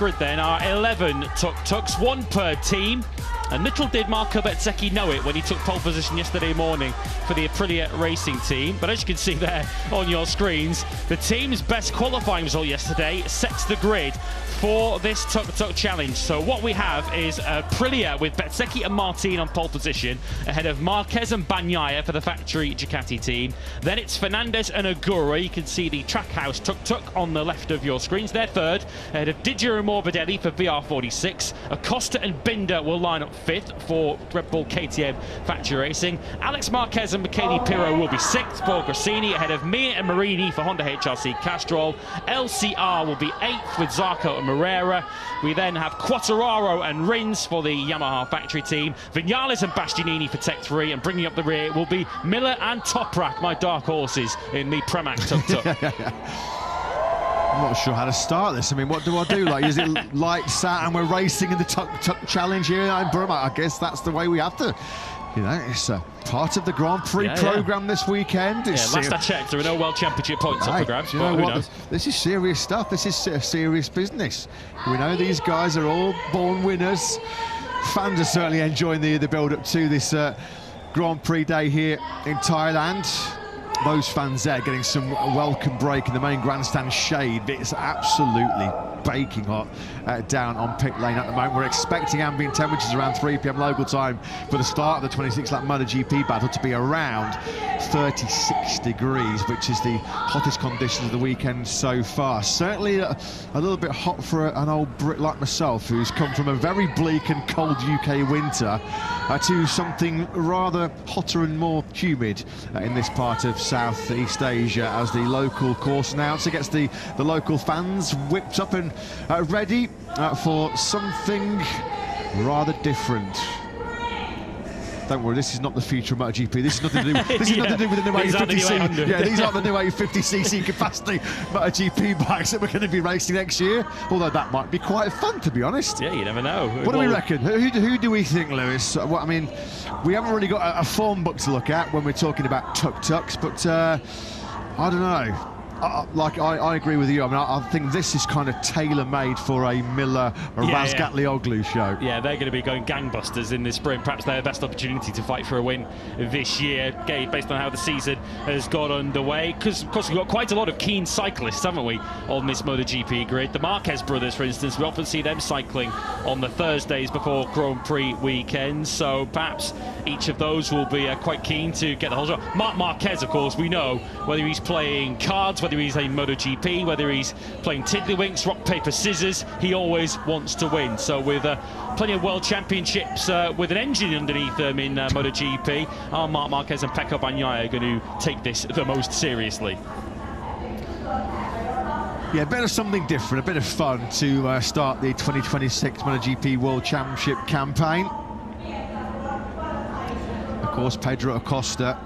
grid then are 11 tuk-tuks, one per team. And little did Marco Bezzecchi know it when he took pole position yesterday morning for the Aprilia racing team. But as you can see there on your screens, the team's best qualifying result yesterday sets the grid for this tuk-tuk challenge. So what we have is Aprilia with Bezzecchi and Martin on pole position, ahead of Marquez and Bagnaia for the factory Ducati team. Then it's Fernandez and Agura. You can see the Trackhouse tuk-tuk on the left of your screens. They're third, ahead of Diggio and Morbidelli for VR46. Acosta and Binder will line up fifth for Red Bull KTM factory racing. Alex Marquez and Michele Pirro will be sixth for Grassini, ahead of Mir and Marini for Honda HRC Castrol. LCR will be eighth with Zarco and Moreira. We then have Quartararo and Rins for the Yamaha factory team. Vinales and Bastianini for Tech 3, and bringing up the rear will be Miller and Toprak, my dark horses in the Pramac tuk-tuk. I'm not sure how to start this. I mean, what do I do? Like, is it lights out and we're racing in the tuk-tuk challenge here in Burma? I guess that's the way we have to. You know, it's part of the Grand Prix programme this weekend. Last I checked, there are no World Championship points up for grabs. You know what? This is serious stuff. This is serious business. We know these guys are all born winners. Fans are certainly enjoying the build-up to this Grand Prix day here in Thailand. Those fans there getting some welcome break in the main grandstand shade. It's absolutely baking hot down on pit lane at the moment. We're expecting ambient temperatures around 3 p.m. local time for the start of the 26-lap MotoGP battle to be around 36 degrees, which is the hottest conditions of the weekend so far. Certainly a little bit hot for an old Brit like myself, who's come from a very bleak and cold UK winter to something rather hotter and more humid in this part of Southeast Asia, as the local course announcer gets the local fans whipped up and ready for something rather different. Don't worry, this is not the future of MotoGP. This is nothing to do. This is nothing to do with the new 850cc. Yeah, these aren't the new 850cc capacity MotoGP bikes that we're going to be racing next year. Although that might be quite fun, to be honest. Yeah, you never know. What do we reckon? Who do we think, Lewis? Well, I mean, we haven't really got a form book to look at when we're talking about tuk-tuks, but I don't know. I agree with you. I mean, I think this is kind of tailor-made for a Miller or Razgatlioglu show. Yeah, they're going to be going gangbusters in this sprint. Perhaps their best opportunity to fight for a win this year, based on how the season has got underway. Because, of course, we've got quite a lot of keen cyclists, haven't we, on this MotoGP grid. The Marquez brothers, for instance, we often see them cycling on the Thursdays before Grand Prix weekends. So perhaps each of those will be quite keen to get the whole job. Marc Marquez, of course, we know, whether he's playing cards, whether he's a MotoGP, whether he's playing tiddlywinks, rock, paper, scissors, he always wants to win. So with plenty of world championships with an engine underneath them in MotoGP, are Marc Marquez and Pecco Bagnaia going to take this the most seriously? Yeah, a bit of something different, a bit of fun to start the 2026 MotoGP World Championship campaign. Of course, Pedro Acosta,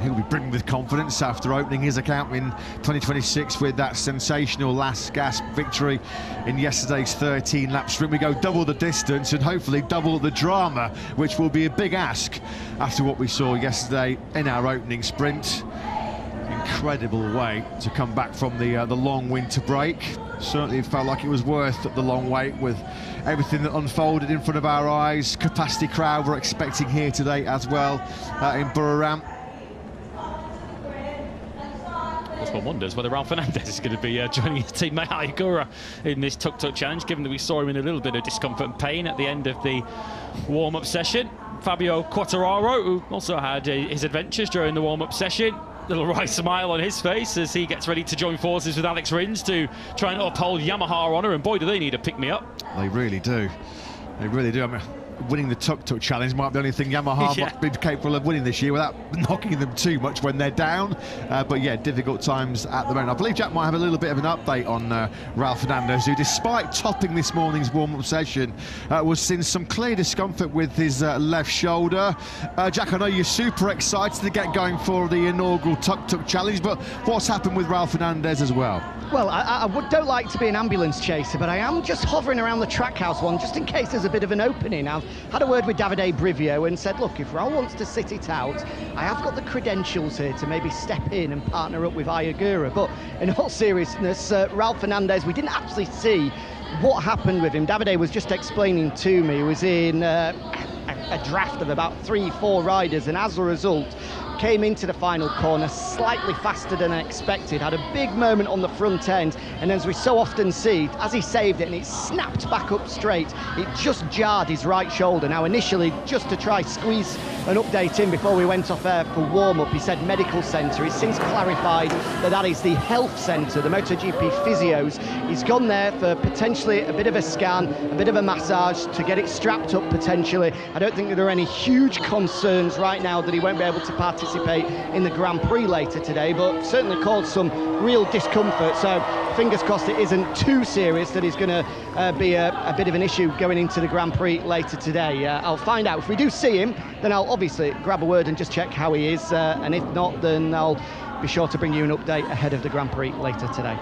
he'll be brimming with confidence after opening his account in 2026 with that sensational last gasp victory in yesterday's 13-lap sprint. We go double the distance and hopefully double the drama, which will be a big ask after what we saw yesterday in our opening sprint. Incredible way to come back from the long winter break. Certainly it felt like it was worth the long wait with everything that unfolded in front of our eyes. Capacity crowd we're expecting here today as well in Buriram. One wonders whether Ralph Fernandez is going to be joining his teammate Agura in this tuk-tuk challenge, given that we saw him in a little bit of discomfort and pain at the end of the warm-up session. Fabio Quartararo, who also had his adventures during the warm-up session, little wry smile on his face as he gets ready to join forces with Alex Rins to try and uphold Yamaha honour, and boy do they need a pick-me-up. They really do. They really do. I mean, winning the tuk-tuk challenge might be the only thing Yamaha might be capable of winning this year without knocking them too much when they're down. But yeah, difficult times at the moment. I believe Jack might have a little bit of an update on Ralph Fernandez, who, despite topping this morning's warm-up session, was seeing some clear discomfort with his left shoulder. Jack, I know you're super excited to get going for the inaugural tuk-tuk challenge, but what's happened with Ralph Fernandez as well? Well, I don't like to be an ambulance chaser, but I am just hovering around the Trackhouse one, just in case there's a bit of an opening. I've had a word with Davide Brivio and said, look, if Raul wants to sit it out, I have got the credentials here to maybe step in and partner up with Ayagura. But in all seriousness, Ralph Fernandez, we didn't actually see what happened with him. Davide was just explaining to me, he was in a draft of about 3-4 riders, and as a result came into the final corner slightly faster than I expected, had a big moment on the front end, and as we so often see, as he saved it and it snapped back up straight, it just jarred his right shoulder. Now initially, just to try squeeze an update in before we went off air for warm-up, he said medical centre. He's since clarified that is the health centre, the MotoGP physios. He's gone there for potentially a bit of a scan, a bit of a massage to get it strapped up potentially. I don't think that there are any huge concerns right now that he won't be able to participate in the Grand Prix later today, but certainly caused some real discomfort. So fingers crossed it isn't too serious, that he's going to be a bit of an issue going into the Grand Prix later today. I'll find out. If we do see him, then I'll obviously grab a word and just check how he is, and if not, then I'll be sure to bring you an update ahead of the Grand Prix later today.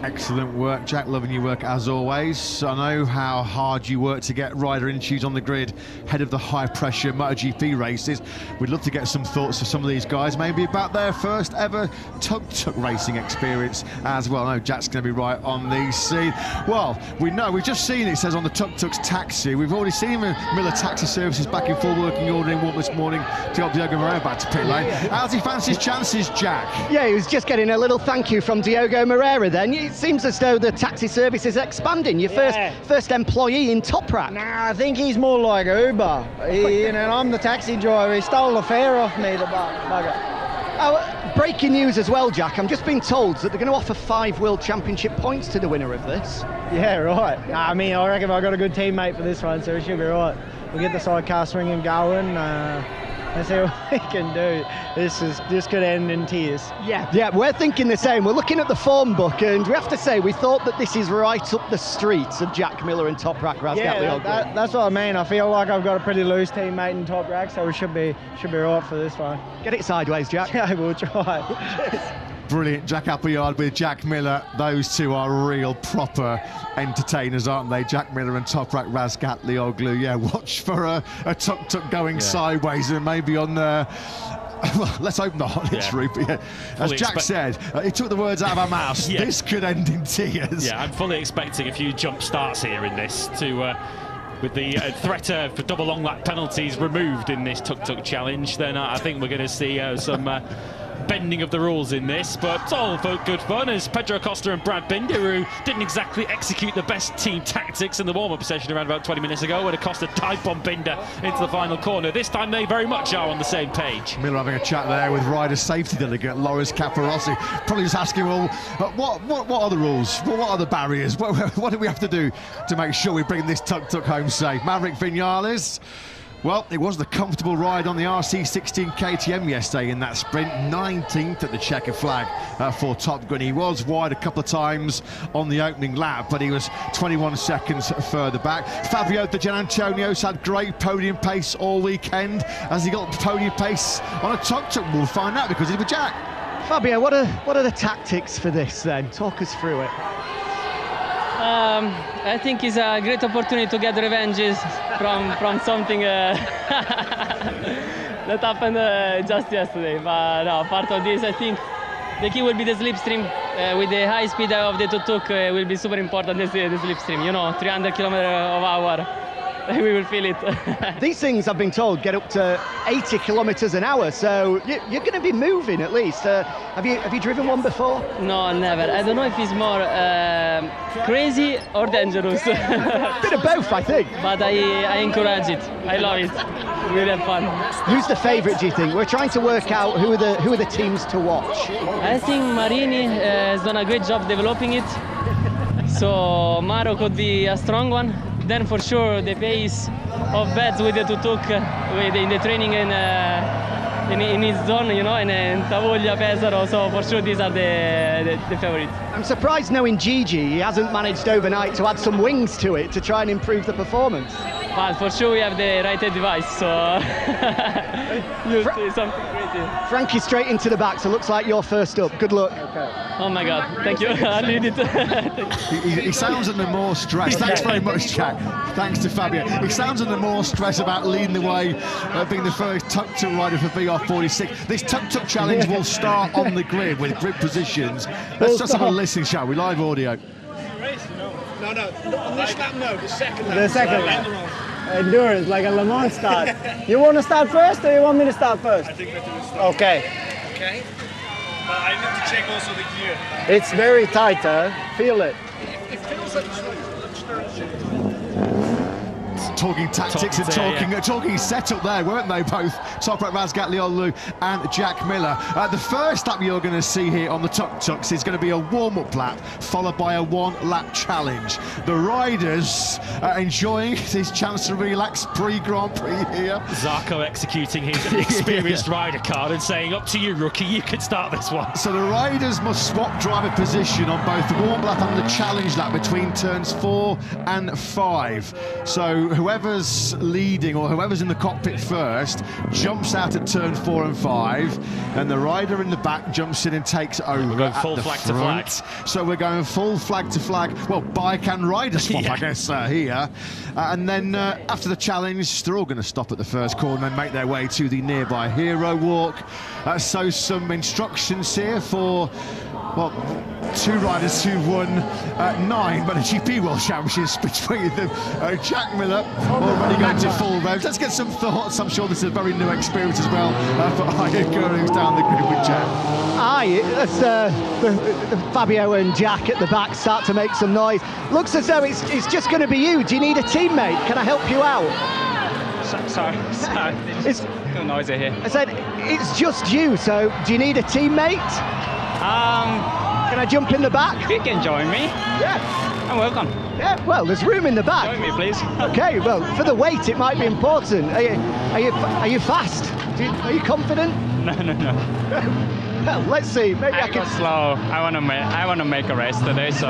Excellent work, Jack. Loving your work as always. I know how hard you work to get rider issues on the grid ahead of the high-pressure MotoGP races. We'd love to get some thoughts of some of these guys, maybe about their first ever Tuk Tuk racing experience as well. I know Jack's going to be right on the scene. Well, we've just seen it says on the Tuk Tuk's taxi. We've already seen Miller Taxi Services back in full working order in one this morning to help Diogo Moreira back to pit lane. How's he fancy his chances, Jack? Yeah, he was just getting a little thank you from Diogo Moreira then. It seems as though the taxi service is expanding. Your first employee in Toprak. Nah, I think he's more like Uber. I'm the taxi driver. He stole the fare off me, the bugger. Breaking news as well, Jack. I'm just being told that they're going to offer 5 World Championship points to the winner of this. Yeah, right. I reckon I got a good teammate for this one, so we should be right. We'll get the sidecar swinging going. Let's see what we can do. This could end in tears. Yeah, we're thinking the same. We're looking at the form book, and we have to say we thought that this is right up the streets of Jack Miller and Toprak Razgatli. That's what I mean. I feel like I've got a pretty loose teammate in Toprak, so we should be right for this one. Get it sideways, Jack. Yeah, we'll try. Brilliant. Jack Appleyard with Jack Miller. Those two are real proper entertainers, aren't they? Jack Miller and Toprak Razgatli. Yeah, watch for a Tuk Tuk going sideways and maybe on well, let's hope not on its route. Yeah. As Jack said, he took the words out of our mouths. Yeah. This could end in tears. Yeah, I'm fully expecting a few jump starts here in this with the threat for double long lap penalties removed in this Tuk Tuk challenge. Then I think we're going to see some bending of the rules in this, but it's all for good fun, as Pedro Acosta and Brad Binder, who didn't exactly execute the best team tactics in the warm-up session around about 20 minutes ago when Acosta dive-bombed Binder into the final corner. This time they very much are on the same page. Miller having a chat there with rider safety delegate Loris Caparossi, probably just asking, well, what are the rules? What are the barriers? What do we have to do to make sure we bring this Tuk Tuk home safe? Maverick Vinales. Well, it was the comfortable ride on the RC16 KTM yesterday in that sprint, 19th at the checker flag for Top Gun. He was wide a couple of times on the opening lap, but he was 21 seconds further back. Fabio De Giannantonio's had great podium pace all weekend. Has he got podium pace on a Tuk Tuk? We'll find out because he's with Jack. Fabio, what are the tactics for this then? Talk us through it. I think it's a great opportunity to get revenges from something that happened just yesterday. But no, part of this, I think the key will be the slipstream. With the high speed of the Tuk Tuk, will be super important, the slipstream. 300 kilometers of hour. We will feel it. These things, I've been told, get up to 80 kilometers an hour, so you're going to be moving at least. Have you driven one before? No, never. I don't know if it's more crazy or dangerous. Bit of both, I think. But I encourage it. I love it. Really have fun. Who's the favourite, do you think? We're trying to work out who are the teams to watch. I think Marini has done a great job developing it. So Maro could be a strong one. Then for sure the pace of Betts with the Tuk Tuk in the training in his zone, and Tavoglia, Pesaro, so for sure these are the favorites. I'm surprised knowing Gigi, he hasn't managed overnight to add some wings to it to try and improve the performance. But for sure we have the right advice, so you'll see something crazy. Frankie straight into the back, so looks like you're first up. Good luck. Okay. Oh my God, thank you. I need it. he sounds under more stress. Thanks very much, Jack. Thanks to Fabio. He sounds under more stress about leading the way, being the first Tuk Tuk rider for VR46. This Tuk Tuk challenge will start on the grid with grid positions. Let's just have a listen, shall we? Live audio. No, on this lap, no, the second lap. The second lap. Endurance, like a Le Mans start. You want to start first, or you want me to start first? I think better to start. Okay. Okay. But I need to check also the gear. It's very tight, huh? Feel it. It feels like Talking tactics and talking setup there, weren't they both? Toprak Razgatlioglu and Jack Miller. The first lap you're going to see here on the Tuk Tuks is going to be a warm-up lap, followed by a one-lap challenge. The riders are enjoying his chance to relax pre-Grand Prix here. Zarco executing his experienced rider card and saying, up to you, rookie, you can start this one. So the riders must swap driver position on both the warm lap and the challenge lap between turns 4 and 5. So whoever's leading or whoever's in the cockpit first jumps out at turn 4 and 5, and the rider in the back jumps in and takes over. We're going full flag to flag. So we're going full flag to flag. Well, bike and rider swap, I guess, here. And then after the challenge, they're all going to stop at the first corner and make their way to the nearby hero walk. So some instructions here for, well, 2 riders who won 9 MotoGP World Championships between them. Jack Miller already going to full revs. Let's get some thoughts. I'm sure this is a very new experience as well for Ayagura, who's down the grid with Jack. Aye, as Fabio and Jack at the back start to make some noise. Looks as though it's just going to be you. Do you need a teammate? Can I help you out? Sorry. It's too noisy here. I said, it's just you, so do you need a teammate? Can I jump in the back? You can join me. Yeah. I'm welcome. Yeah, well, there's room in the back. Join me, please. Okay, well, for the weight, it might be important. Are you fast? Are you confident? No. Well, let's see. Maybe I I go can. slow. I want to make a race today, so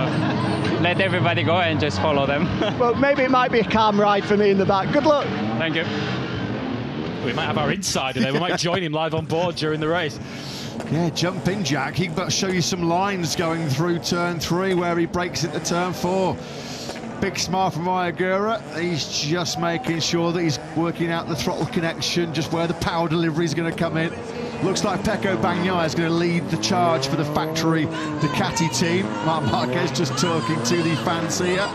let everybody go and just follow them. Well, maybe it might be a calm ride for me in the back. Good luck. Thank you. We might have our insider there. We might join him live on board during the race. Yeah, jump in, Jack. He can show you some lines going through turn 3 where he breaks into turn 4. Big smile from Ayagura. He's just making sure that he's working out the throttle connection, just where the power delivery is going to come in. Looks like Pecco Bagnaia is going to lead the charge for the factory Ducati team. Marc Marquez just talking to the fans here.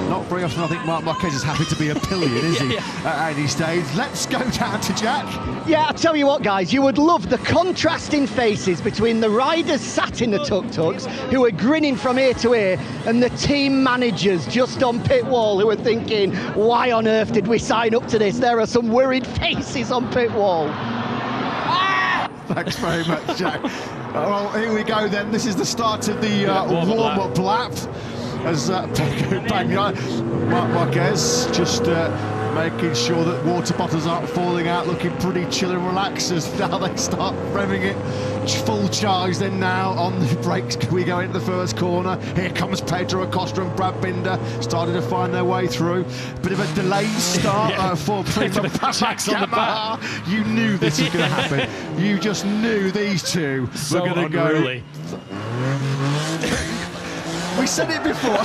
Not very often I think Marc Marquez is happy to be a pillion, is he? At any stage. Let's go down to Jack. Yeah, I'll tell you what, guys, you would love the contrasting faces between the riders sat in the tuk-tuks, who are grinning from ear to ear, and the team managers just on pit wall who are thinking, why on earth did we sign up to this? There are some worried faces on pit wall. Thanks very much, Jack. Well, here we go then. This is the start of the warm-up lap. As Pecco Bagnaia, Marc Marquez just making sure that water bottles aren't falling out, looking pretty chill and relaxed as now they start revving it. Full charge then now on the brakes. We go into the first corner. Here comes Pedro Acosta and Brad Binder starting to find their way through. Bit of a delayed start for Prima Yamaha. You knew this was going to happen. You just knew these two were going to go. We said it before.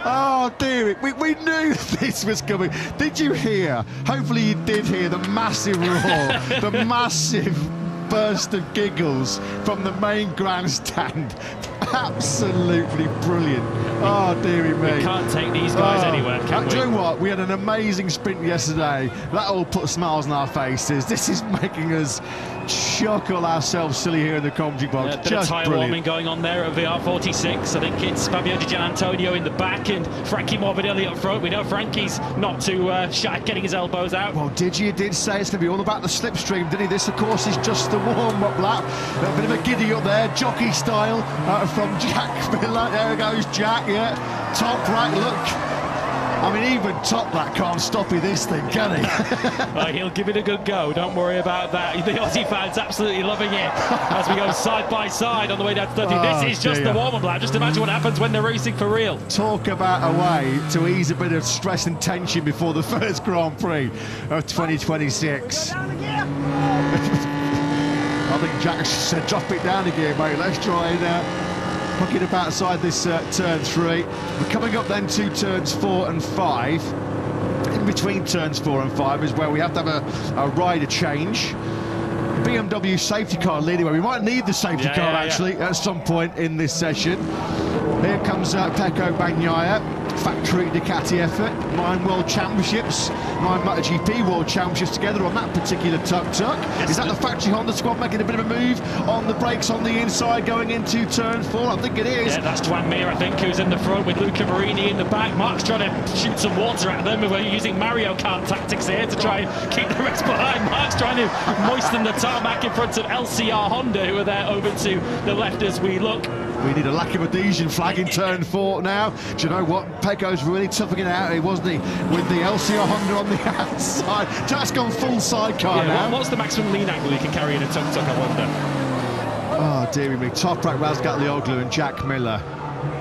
Oh dear, we knew this was coming. Did you hear? Hopefully you did hear the massive roar, the massive burst of giggles from the main grandstand. Absolutely brilliant. Oh dearie me. We can't take these guys anywhere, can we? Do you know what? We had an amazing sprint yesterday. That all put smiles on our faces. This is making us chuckle ourselves silly here in the commentary box. Bit of tyre warming going on there at VR46. I think it's Fabio Di Gianantonio in the back and Frankie Morbidelli up front. We know Frankie's not too shy getting his elbows out. Well, did say it's going to be all about the slipstream, didn't he? This, of course, is just the warm-up lap. A bit of a giddy up there, jockey style from Jack Miller. There goes Jack, yeah. Top right, look. I mean, even Top Black can't stop this thing, can he? Well, he'll give it a good go, don't worry about that. The Aussie fans absolutely loving it as we go side by side on the way down to 30. This is just the warm-up lap. Just imagine what happens when they're racing for real. Talk about a way to ease a bit of stress and tension before the first Grand Prix of 2026. I think Jack said, drop it down again, mate. Let's try and hook it up outside this turn 3. We're coming up then to turns 4 and 5. In between turns 4 and 5 is where we have to have a rider change. BMW safety car leading way. We might need the safety car actually at some point in this session. Here comes Pecco Bagnaia, factory Ducati effort, 9 World Championships, 9 MotoGP World Championships together on that particular Tuk Tuk. Is that the factory Honda squad making a bit of a move on the brakes on the inside going into turn 4? I think it is. Yeah, that's Juan Mir, I think, who's in the front with Luca Marini in the back. Mark's trying to shoot some water at them. We're using Mario Kart tactics here to try and keep the rest behind. Mark's trying to moisten the tarmac in front of LCR Honda, who are there over to the left as we look. We need a lack of adhesion flag in turn 4 now. Do you know what? Pecco's really toughing it out here, wasn't he? With the LCR Honda on the outside. Just gone full sidecar now. What's the maximum lean angle you can carry in a Tuk Tuk, I wonder? Oh, dearie me. Toprak Razgatlioglu and Jack Miller.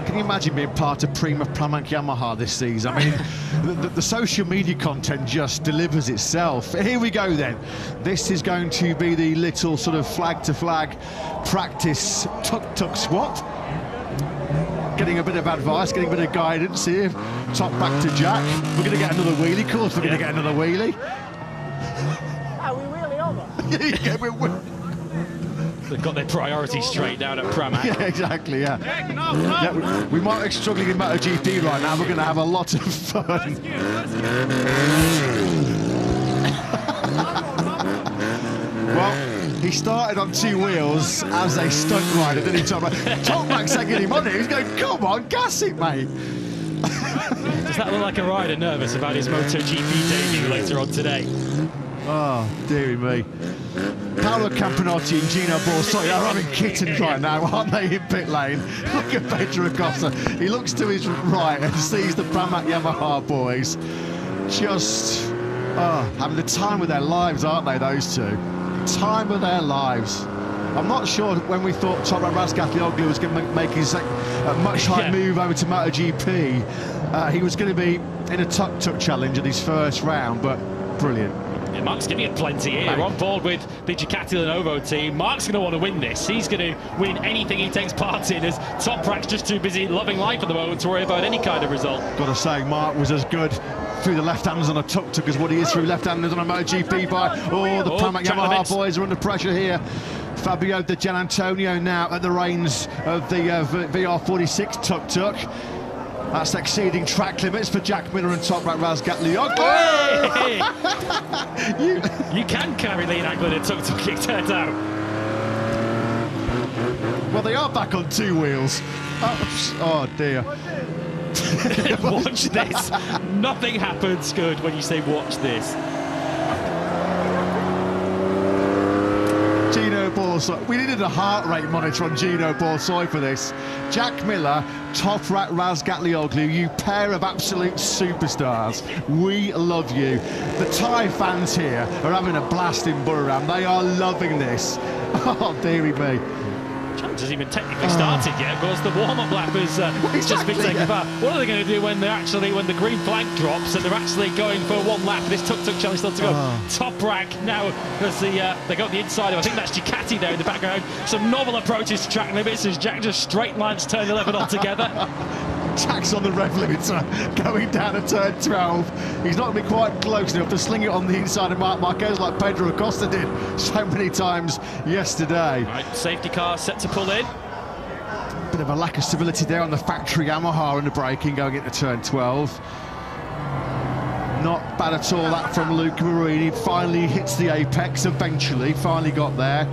Can you imagine being part of Prima Pramac Yamaha this season? I mean, the social media content just delivers itself. Here we go then. This is going to be the little sort of flag-to-flag practice tuk-tuk swap. Getting a bit of advice, getting a bit of guidance here. Top back to Jack. We're going to get another wheelie, of course we're going to get another wheelie. Are we wheelie over? Yeah, They've got their priorities straight down at Pramac. yeah, exactly, yeah. Yeah, we might be struggling in MotoGP right now. We're going to have a lot of fun. Well, he started on 2 wheels as a stunt rider, didn't he, Toprak's taking him on it. He's going, come on, gas it, mate. Does that look like a rider nervous about his MotoGP debut later on today? Oh, dearie me. Paolo Campanotti and Gino Borsoi are having kittens right now, aren't they, in pit lane? Look at Pedro Acosta. He looks to his right and sees the Pramac Yamaha boys just having the time of their lives, aren't they, those two? Time of their lives. I'm not sure when we thought Toprak Razgatlioglu was going to make his much higher move over to MotoGP. He was going to be in a Tuk Tuk challenge in his first round, but brilliant. Yeah, Mark's giving it plenty here. We're on board with the Ducati Lenovo team. Mark's going to want to win this. He's going to win anything he takes part in, as Toprak's just too busy loving life at the moment to worry about any kind of result. Got to say, Mark was as good through the left-handers on a Tuk Tuk as what he is through left-handers on a MotoGP bike. Oh, the Pramac Yamaha boys are under pressure here. Fabio De Gianantonio now at the reins of the VR46 Tuk Tuk. That's exceeding track limits for Jack Miller and Toprak Razgatlioglu. Hey! You can carry lean angle in a Tuk Tuk, it turns out. Well, they are back on 2 wheels. Oh dear. Watch this. Nothing happens good when you say watch this. Gino Borsoi. We needed a heart rate monitor on Gino Borsoi for this. Jack Miller, Toprak Razgatlioglu, you pair of absolute superstars. We love you. The Thai fans here are having a blast in Buriram. They are loving this. Oh, dearie me. Challenge hasn't even technically started yet. Of course, the warm-up lap has just been taken back. What are they going to do when the green flag drops and they're actually going for 1 lap? This Tuk Tuk challenge still to go. Toprak now as they got the inside of, I think that's Ducati there in the background. Some novel approaches to track limits as Jack just straight lines turn 11 altogether. Jack's on the rev limiter going down to turn 12. He's not going to be quite close enough to sling it on the inside of Marc Marquez like Pedro Acosta did so many times yesterday. Right, safety car set to pull in. Bit of a lack of stability there on the factory Yamaha in the braking going into turn 12. Not bad at all, that from Luca Marini. Finally hits the apex eventually, finally got there.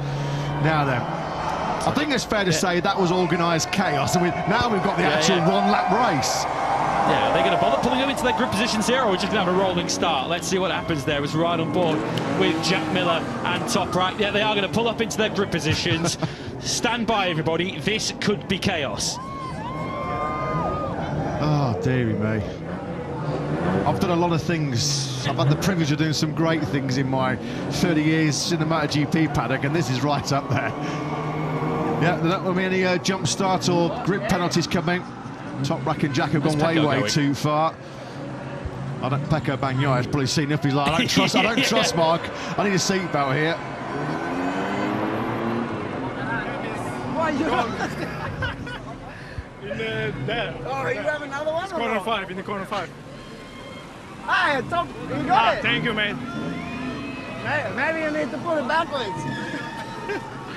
Now then, I think it's fair to say that was organised chaos, and now we've got the actual 1-lap race. Yeah, are they going to bother pulling them into their grip positions here, or are we just going to have a rolling start? Let's see what happens there. It's right on board with Jack Miller and Toprak. Yeah, they are going to pull up into their grip positions. Stand by, everybody. This could be chaos. Oh, dearie me. I've done a lot of things. I've had the privilege of doing some great things in my 30 years in the MotoGP paddock, and this is right up there. Yeah, there don't be any jump start or grip penalties coming. Toprak and Jack have gone way too far. Pecco Bagnaia has probably seen enough. He's like, I don't trust Mark. I need a seatbelt here. Why you in there. Oh, you have another one? It's corner 5, in the corner 5. Hi, Tom, you got it. Thank you, man. Maybe you need to put it backwards.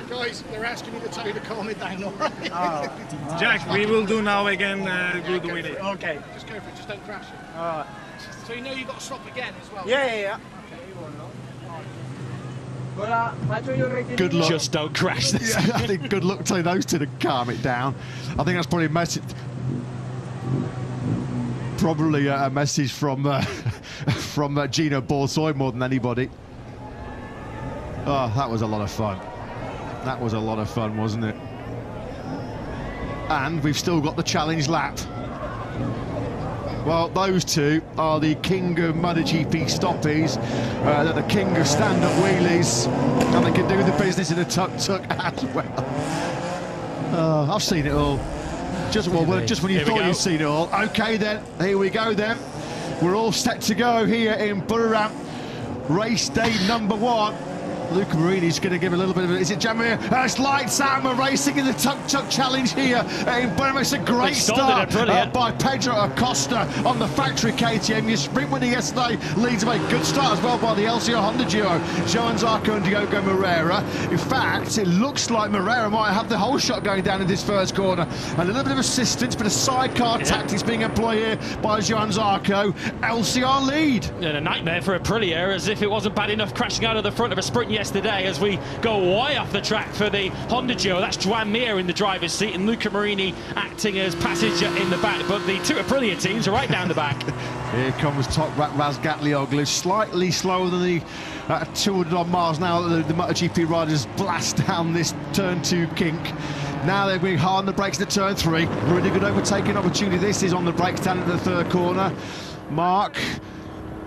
Guys, they're asking me to tell you to calm it down, all right? Jack, we will do now again good wheelie. Okay. Just go for it, just don't crash it. All right. So you know you've got to stop again as well? Yeah. Good luck. Just don't crash this. Yeah, I think good luck to those two to calm it down. I think that's probably a message. Probably a message from Gino Borsoi more than anybody. Oh, that was a lot of fun. That was a lot of fun, wasn't it? And we've still got the challenge lap. Well, those two are the king of MotoGP stoppies. They're the king of stand-up wheelies, and they can do the business in a tuk-tuk as well. I've seen it all. Just when you thought you'd seen it all. Okay, then, here we go then. We're all set to go here in Buriram. Race day number 1. Luca Marini's going to give a little bit of it. Is it Jamir? It's lights out. We're racing in the Tuk-Tuk Challenge here in Buriram. It's a great start by Pedro Acosta on the factory KTM. Your sprint winner yesterday leads away. Good start as well by the LCR Honda duo, Joan Zarco and Diogo Moreira. In fact, it looks like Moreira might have the whole shot going down in this first corner. And a little bit of assistance, but a sidecar tactics being employed here by Joan Zarco. LCR lead. And a nightmare for Aprilia, as if it wasn't bad enough crashing out of the front of a sprint yesterday, as we go way off the track for the Honda duo. That's Joan Mir in the driver's seat and Luca Marini acting as passenger in the back, but the two Aprilia teams are right down the back. Here comes Toprak Razgatlioglu, slightly slower than the 200 odd miles now that the MotoGP riders blast down this turn 2 kink. Now they're going hard on the brakes at turn 3. Really good overtaking opportunity this is on the brakes down into the third corner. Mark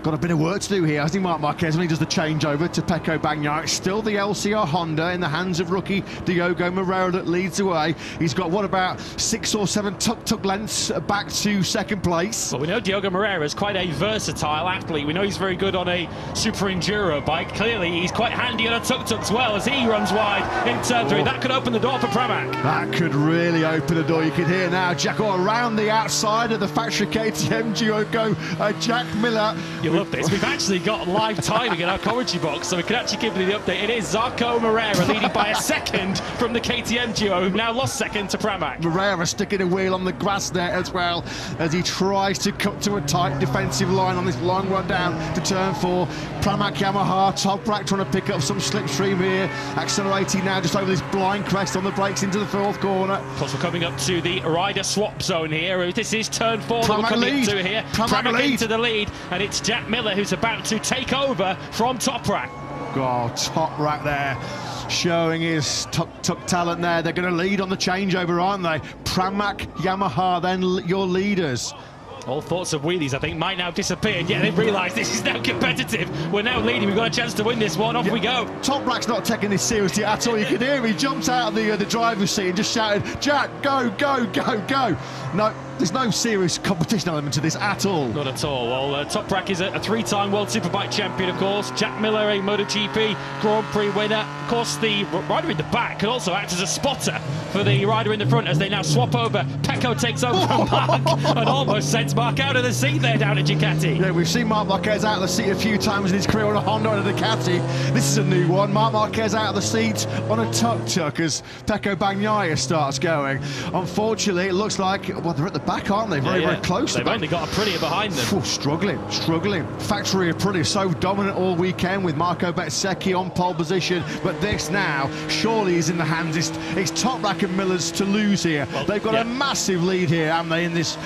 got a bit of work to do here. I think Marc Marquez, when he does the changeover to Pecco Bagnaia, it's still the LCR Honda in the hands of rookie Diogo Moreira that leads away. He's got, what, about 6 or 7 tuk-tuk lengths back to second place. Well, we know Diogo Moreira is quite a versatile athlete. We know he's very good on a super enduro bike. Clearly, he's quite handy on a tuk-tuk as well, as he runs wide in turn 3. That could open the door for Pramac. That could really open the door. You can hear now Jack around the outside of the factory KTM duo go Jack Miller. You love this. We've actually got live timing in our commentary box, so we can actually give you the update. It is Zarco Moreira leading by a second from the KTM duo, who've now lost second to Pramac. Moreira sticking a wheel on the grass there as well, as he tries to cut to a tight defensive line on this long run down to turn 4. Pramac Yamaha, Toprak trying to pick up some slipstream here, accelerating now just over this blind crest on the brakes into the 4th corner. Of course, we're coming up to the rider swap zone here. This is turn 4 that we're coming to here. Pramac into the lead, and it's Jack Miller who's about to take over from Toprak. Oh, Toprak there, showing his tuk-tuk talent there. They're going to lead on the changeover, aren't they? Pramac Yamaha, then your leaders. All thoughts of wheelies, I think, might now have disappeared. Yeah, they've realised this is now competitive. We're now leading. We've got a chance to win this one. Off we go. Toprak's not taking this seriously at all. You can hear him. He jumped out of the driver's seat and just shouted, "Jack, go, go, go, go!" No, there's no serious competition element to this at all. Not at all. Well, Toprak is a 3-time World Superbike champion, of course. Jack Miller, a MotoGP Grand Prix winner. Of course, the rider in the back can also act as a spotter for the rider in the front as they now swap over. Pecco takes over from Marc and almost sends Marc out of the seat there down at Ducati. Yeah, we've seen Marc Marquez out of the seat a few times in his career on a Honda and a Ducati. This is a new one. Marc Marquez out of the seat on a tuk-tuk as Pecco Bagnaia starts going. Unfortunately, it looks like, well, they're at the back, aren't they? Very close. They've only got Aprilia behind them. Struggling. Factory Aprilia so dominant all weekend with Marco Bezzecchi on pole position, but this now surely is in the hands. It's Toprak and Miller's to lose here. Well, they've got a massive lead here, haven't they, in this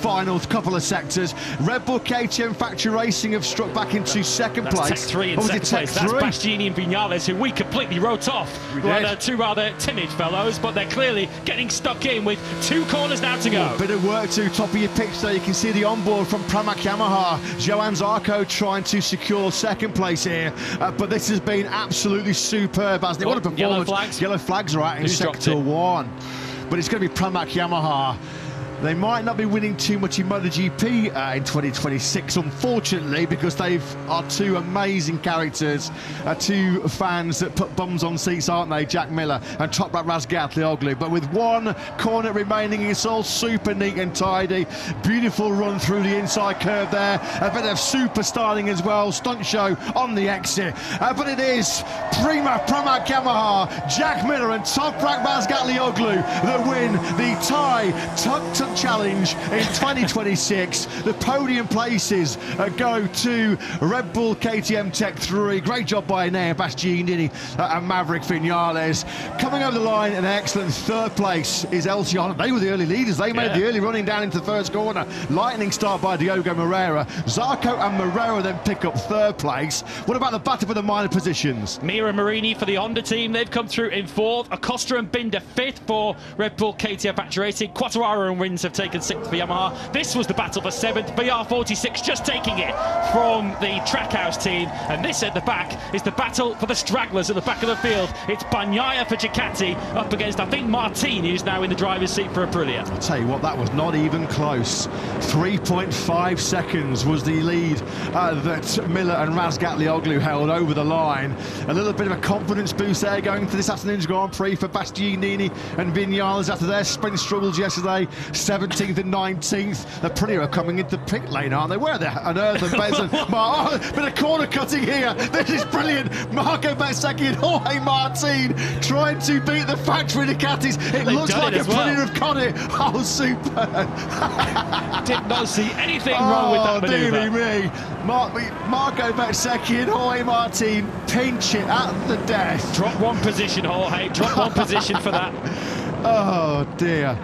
final couple of sectors. Red Bull KTM Factory Racing have struck back into second place. Tech 3 in second place. That's Bastianini and Vinales, who we completely wrote off. They're two rather timid fellows, but they're clearly getting stuck in with 2 corners now to go. Bit of work to top of your pitch there. You can see the onboard from Pramac Yamaha. Joan Zarco trying to secure second place here, but this has been absolutely superb, hasn't it? What a performance. Yellow flags. Yellow flags right in sector 1. But it's going to be Pramac Yamaha They might not be winning too much in MotoGP in 2026, unfortunately, because they are two amazing characters, two fans that put bums on seats, aren't they? Jack Miller and Toprak Razgatlioglu. But with one corner remaining, it's all super neat and tidy. Beautiful run through the inside curve there. A bit of super styling as well. Stunt show on the exit. But it is Pramac Yamaha, Jack Miller and Toprak Razgatlioglu that win the Thai Tuk Tuk Challenge in 2026. The podium places go to Red Bull KTM Tech 3. Great job by Nea Bastianini and Maverick Vinales. Coming over the line in an excellent third place is El Ciano. They were the early leaders. They made the early running down into the first corner. Lightning start by Diogo Moreira. Zarco and Moreira then pick up third place. What about the battle for the minor positions? Mira Marini for the Honda team. They've come through in fourth. Acosta and Binder fifth for Red Bull KTM Factory Racing. Quartararo and Wins have taken sixth for Yamaha. This was the battle for seventh. BR46 just taking it from the Trackhouse team. And this at the back is the battle for the stragglers at the back of the field. It's Bagnaia for Ducati up against, I think, Martin, who's now in the driver's seat for Aprilia. I'll tell you what, that was not even close. 3.5 seconds was the lead that Miller and Razgatlioglu held over the line. A little bit of a confidence boost there going to this afternoon's Grand Prix for Bastianini and Vinales after their sprint struggles yesterday. 17th and 19th. Aprilia are coming into pit lane, aren't they? Where are they? Unearthed and Benson. Bit of corner cutting here. This is brilliant. Marco Bezzecchi and Jorge Martin trying to beat the factory Ducatis. It looks like Aprilia have got it. Oh, super. Did not see anything wrong with that manoeuvre. Dearie me. Marco Bezzecchi and Jorge Martin pinch it at the death. Drop one position, Jorge. Drop one position for that. Oh, dear.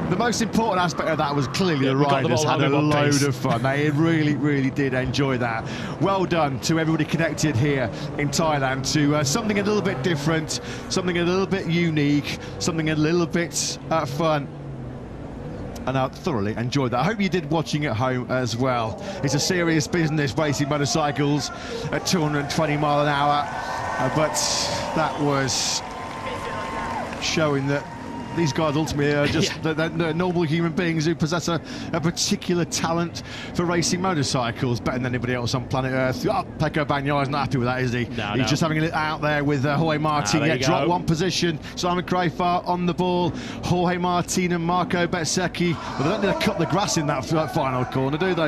The most important aspect of that was clearly the riders had a load of fun. They really, really did enjoy that. Well done to everybody connected here in Thailand to something a little bit different, something a little bit unique, something a little bit fun. And I thoroughly enjoyed that. I hope you did watching at home as well. It's a serious business racing motorcycles at 220 mile an hour. But that was showing that these guys ultimately are just they're normal human beings who possess a particular talent for racing motorcycles, better than anybody else on planet Earth. Oh, Pecco Bagnaia is not happy with that, is he? No, He's just having it out there with Jorge Martin. Dropped one position. Simon Crafar on the ball. Jorge Martin and Marco Bezzecchi. But they don't need to cut the grass in that final corner, do they?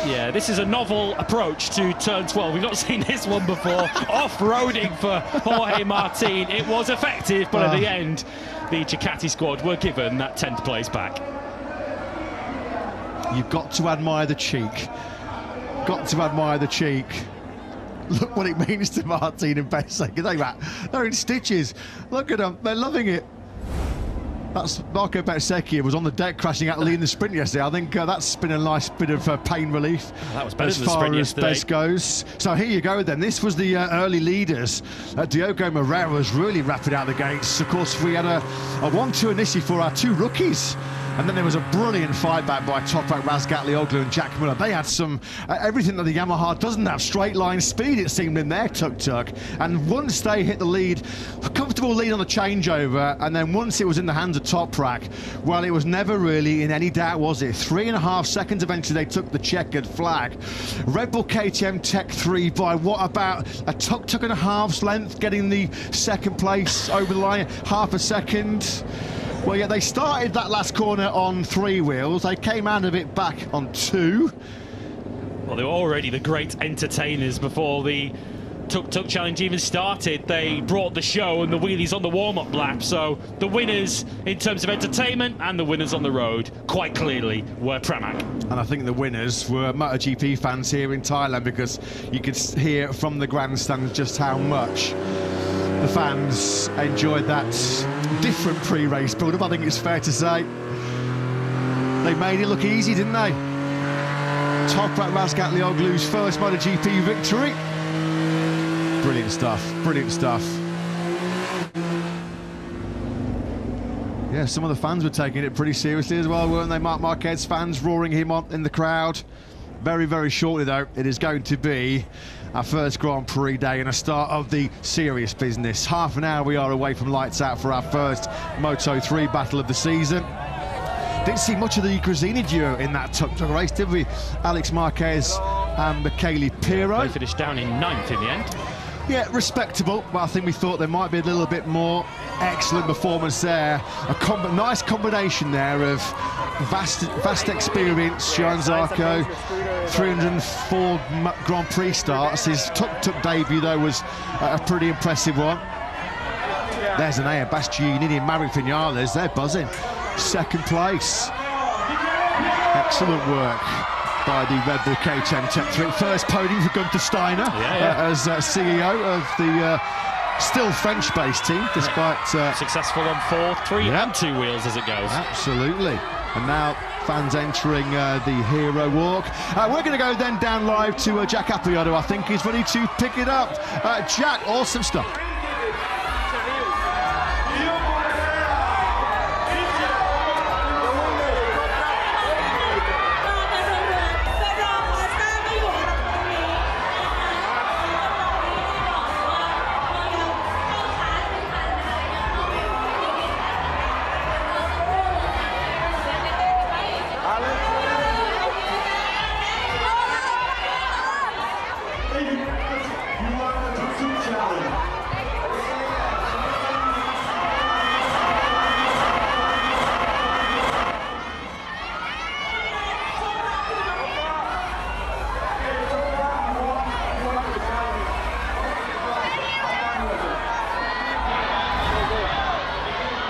Yeah, this is a novel approach to turn 12. We've not seen this one before. Off-roading for Jorge Martin. It was effective, but at the end, the Ducati squad were given that 10th place back. You've got to admire the cheek. Got to admire the cheek. Look what it means to Martin and Bezzecchi. Look at that. They're in stitches. Look at them. They're loving it. That's Marco Bezzecchi was on the deck crashing out in the sprint yesterday. I think that's been a nice bit of pain relief that was better as than the far sprint as yesterday. Bez goes. So here you go then. This was the early leaders. Diogo Moreira was really rapid out the gates. Of course, we had a 1-2 initially for our two rookies. And then there was a brilliant fight back by Toprak Razgatlioglu and Jack Miller. They had some everything that the Yamaha doesn't have. Straight line speed, it seemed, in their tuk-tuk. And once they hit the lead, a comfortable lead on the changeover, and then once it was in the hands of Toprak, well, it was never really in any doubt, was it? 3.5 seconds eventually they took the checkered flag. Red Bull KTM Tech 3 by what, about a tuk-tuk and a half's length, getting the second place over the line, half a second. Well, yeah, they started that last corner on 3 wheels. They came out of it back on 2. Well, they were already the great entertainers before the Tuk Tuk Challenge even started. They brought the show and the wheelies on the warm-up lap. So the winners in terms of entertainment and the winners on the road, quite clearly, were Pramac. And I think the winners were MotoGP fans here in Thailand, because you could hear from the grandstands just how much the fans enjoyed that different pre-race build-up. I think it's fair to say they made it look easy, didn't they? Toprak Razgatlioglu's first MotoGP victory. Brilliant stuff, brilliant stuff. Yeah, some of the fans were taking it pretty seriously as well, weren't they? Marc Marquez fans roaring him on in the crowd. Very, very shortly, though, it is going to be our first Grand Prix day and a start of the serious business. Half an hour we are away from lights out for our first Moto3 battle of the season. Didn't see much of the Grazzini duo in that Tuk Tuk race, did we? Alex Marquez and Michele Pirro. They finished down in 9th in the end. Yeah, respectable, but I think we thought there might be a little bit more. Excellent performance there. A nice combination there of vast experience. Johan Zarco, 304 Grand Prix starts. His Tuk Tuk debut, though, was a pretty impressive one. There's an Anea Bastianini and Maverick Vinales. They're buzzing. Second place. Excellent work by the Red Bull KTM Tech 3. First podium for Gunther Steiner as CEO of the still French-based team, despite... successful on 4, 3 and 2 wheels as it goes. Absolutely. And now fans entering the Hero Walk. We're going to go then down live to Jack Appiato. I think he's ready to pick it up. Jack, awesome stuff.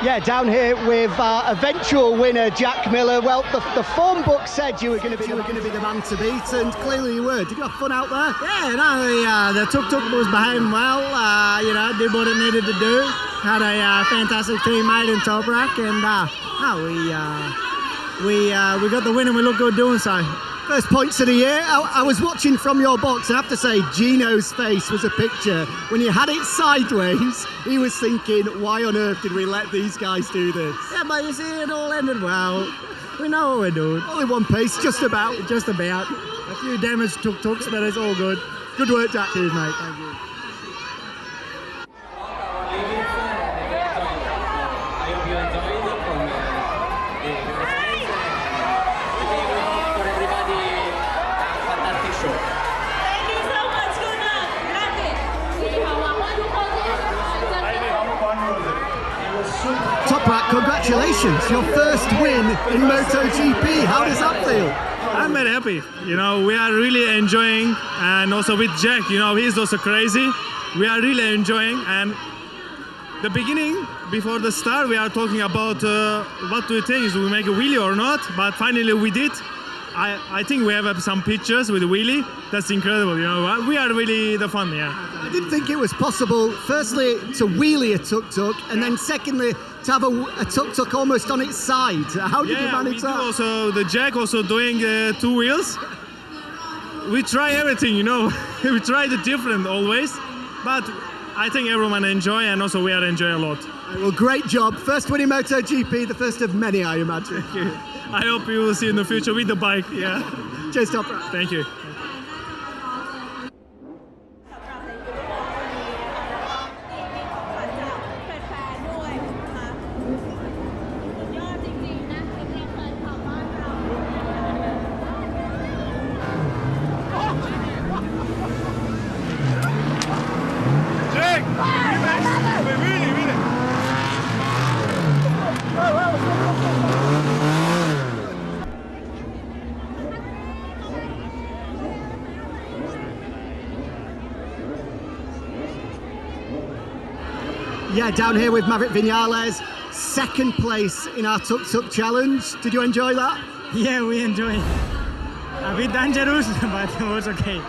Yeah, down here with eventual winner Jack Miller. Well, the form book said you were going to be the man to beat, and clearly you were. Did you have fun out there? Yeah, no, the Tuk Tuk was behaving well. You know, did what it needed to do. Had a fantastic teammate in Toprak, and we got the win, and we look good doing so. First points of the year. I was watching from your box, and I have to say, Gino's face was a picture. When you had it sideways, he was thinking, why on earth did we let these guys do this? Yeah, but you see, it all ended well. We know what we're doing. Only one pace, just about. Just about. A few damaged tuk-tuks, but it's all good. Good work, Jack. Cheers, mate. Thank you. Toprak, congratulations, your first win in MotoGP. How does that feel? I'm very happy. You know, we are really enjoying, and also with Jack, you know, he's also crazy. We are really enjoying, and the beginning, before the start, we are talking about what do you think, is we make a wheelie or not, but finally we did. I think we have some pictures with the wheelie. That's incredible, you know. We are really the fun, yeah. I didn't think it was possible, firstly, to wheelie a tuk-tuk, and then secondly, to have a tuk-tuk almost on its side. How did you manage that? Also, the Jack also doing 2 wheels. We try everything, you know. We try the different always, but I think everyone enjoy, and also we are enjoying a lot. Well, great job. First win in MotoGP, the first of many, I imagine. Thank you. I hope you will see in the future with the bike, yeah. Cheers, Toprak. Thank you. Yeah, down here with Maverick Vinales, second place in our Tuk Tuk Challenge. Did you enjoy that? Yeah, we enjoyed it. A bit dangerous, but it was okay.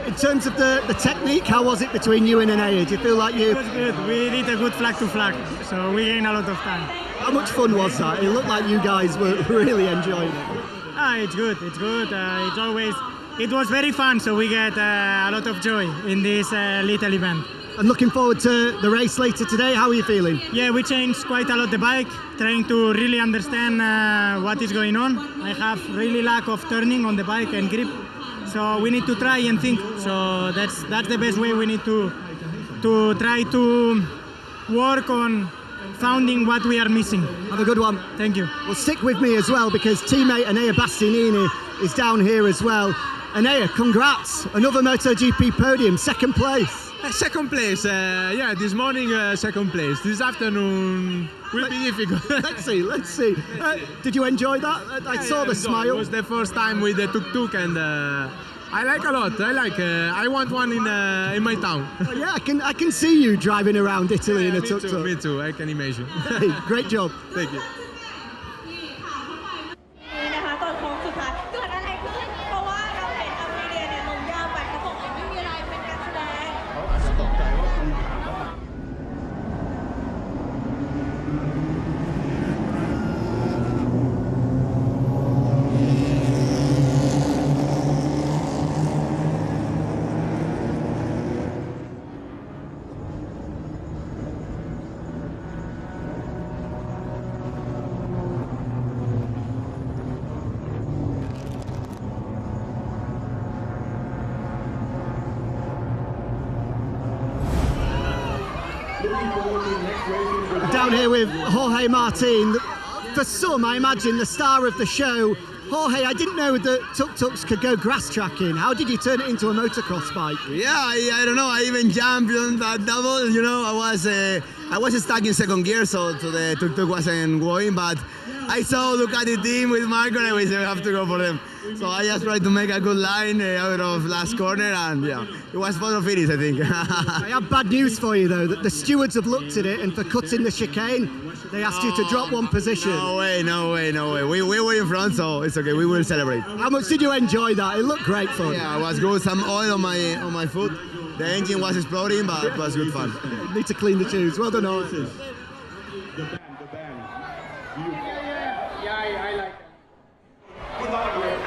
In terms of the technique, how was it between you and Anea? Do you feel like you... It was good. We did a good flag to flag, so we gained a lot of time. How much fun was that? It looked like you guys were really enjoying it. It's good, it's good. It was very fun, so we get a lot of joy in this little event. And looking forward to the race later today, how are you feeling? Yeah, we changed quite a lot the bike, trying to really understand what is going on. I have really lack of turning on the bike and grip, so we need to try and think. So that's the best way. We need to try to work on finding what we are missing. Have a good one. Thank you. Well, stick with me as well because teammate Anea Bastianini is down here as well. Anea, congrats. Another MotoGP podium, second place. Second place, yeah, this morning second place. This afternoon will be difficult. Let's see. Did you enjoy that? I saw the smile. It was the first time with the Tuk Tuk and I like a lot. I want one in my town. Oh, yeah, I can see you driving around Italy in a Tuk Tuk. Me too, I can imagine. Hey, great job. Thank you. นี่นะคะก่อนโค้งสุดท้ายเกิดอะไรขึ้นเพราะว่าเราเห็นอเมริกาเนี่ยลงยาวไปเขาบอกไม่มีอะไรเป็นการแสดง Down here with Jorge Martin. For some, I imagine, the star of the show. Jorge, I didn't know that tuk-tuks could go grass tracking. How did you turn it into a motocross bike? Yeah, I don't know. I even jumped on that double. You know, I was stuck in second gear, so the tuk-tuk wasn't going. But I saw Ducati team with Marco, and I said, I have to go for them. So I just tried to make a good line out of last corner, and yeah, it was photo finish, I think. I have bad news for you, though, that the stewards have looked at it, and for cutting the chicane, they asked you to drop one position. No way. We were in front, so it's okay. We will celebrate. How much did you enjoy that? It looked great fun. Yeah, it was good. Some oil on my foot. The engine was exploding, but it was good fun. Need to clean the tubes. Well done, Jorge. Congratulations.